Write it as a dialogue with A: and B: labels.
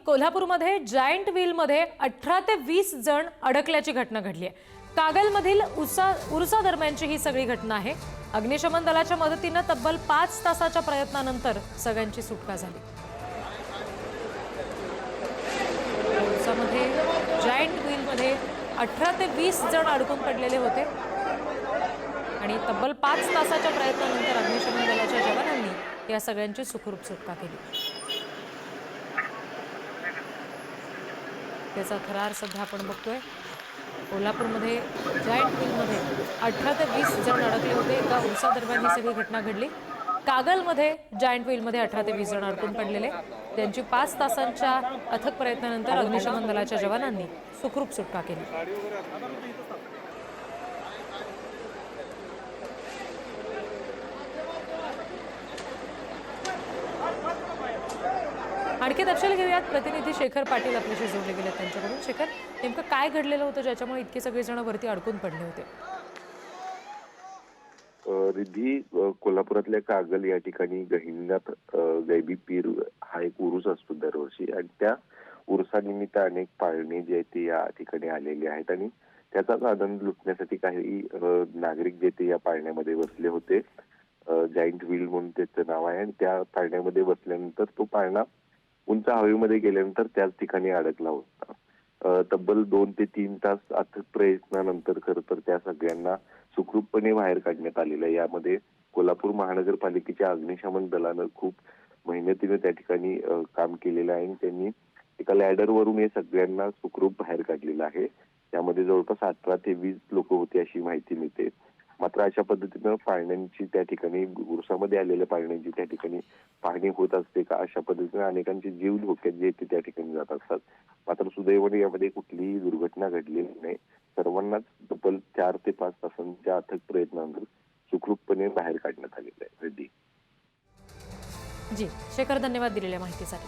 A: कोल्हापूरमध्ये जायंट व्हीलमध्ये 18 ते 20 जण अडकल्याची घटना घडली आहे। कागलमधील उरुसा दरम्यानची ही सगळी घटना आहे। अग्निशमन दलाच्या मदतीने तब्बल 5 तासाच्या प्रयत्नानंतर सगळ्यांची सुटका झाली। उरुसामध्ये जायंट व्हीलमध्ये 18 ते 20 जण अडकून पडलेले होते आणि तब्बल 5 तासाच्या प्रयत्नानंतर अग्निशमन दलाच्या जवानांनी या सगळ्यांची सुखरूप सुटका केली। त्याचा थरार सध्या आपण बघतोय। कोल्हापूरमध्ये जायंट व्हीलमध्ये 18 ते 20 जण अडकले होते। एका उरुसा दरम्यान ही सगळी घटना घडली। कागलमध्ये जायंट व्हीलमध्ये 18 ते 20 जण अडकून पडलेले, त्यांची 5 तासांच्या अथक प्रयत्नानंतर अग्निशमन दलाच्या जवानांनी सुखरूप सुटका केली। आणखी तपशील घेऊयात। प्रतिनिधी शेखर पाटील आपल्याशी जोडले गेले त्यांच्याकडून। शेखर, नेमकं काय घडलेलं होतं ज्याच्यामुळे इतके सगळे जण वरती अडकून पडले होते?
B: रिद्धी, कोल्हापुरातल्या कागल या ठिकाणी गहिनीनाथ गैबी पीर हा एक उरूस असतो दरवर्षी आणि त्या उरुसानिमित्त अनेक पाळणे जे आहेत ते या ठिकाणी आलेले आहेत आणि त्याचाच आनंद लुटण्यासाठी काही नागरिक जे ते या पाळण्यामध्ये बसले होते। जायंट व्हील म्हणून त्याचं नाव आहे आणि त्या पाळण्यामध्ये बसल्यानंतर तो पाळणा उंच हवेमध्ये गेल्यानंतर त्याच ठिकाणी अडकला होता। तब्बल 2 ते 3 तास अथक प्रयत्नानंतर खरं तर त्या सगळ्यांना सुखरूपपणे बाहेर काढण्यात आलेलं आहे। यामध्ये कोल्हापूर महानगरपालिकेच्या अग्निशमन दलानं खूप मेहनतीने त्या ठिकाणी काम केलेलं आहे आणि त्यांनी एका लॅडरवरून हे सगळ्यांना सुखरूप बाहेर काढलेलं आहे। त्यामध्ये जवळपास 18 ते 20 लोक होते अशी माहिती मिळते। मात्र अशा पद्धतीनं पाळण्यांची त्या ठिकाणी उरुसामध्ये आलेल्या पाळण्यांची त्या ठिकाणी पाहणी होत असते का, अशा पद्धतीने अनेकांचे जीव धोक्यात जे ते त्या ठिकाणी जात असतात। मात्र सुदैवाने यामध्ये कुठलीही दुर्घटना घडलेली नाही। सर्वांनाच तब्बल 4 ते 5 तासांच्या अथक प्रयत्नानंतर सुखरूपपणे बाहेर काढण्यात आलेलं आहे। रिद्धी
A: जी शेखर, धन्यवाद दिलेल्या माहितीसाठी।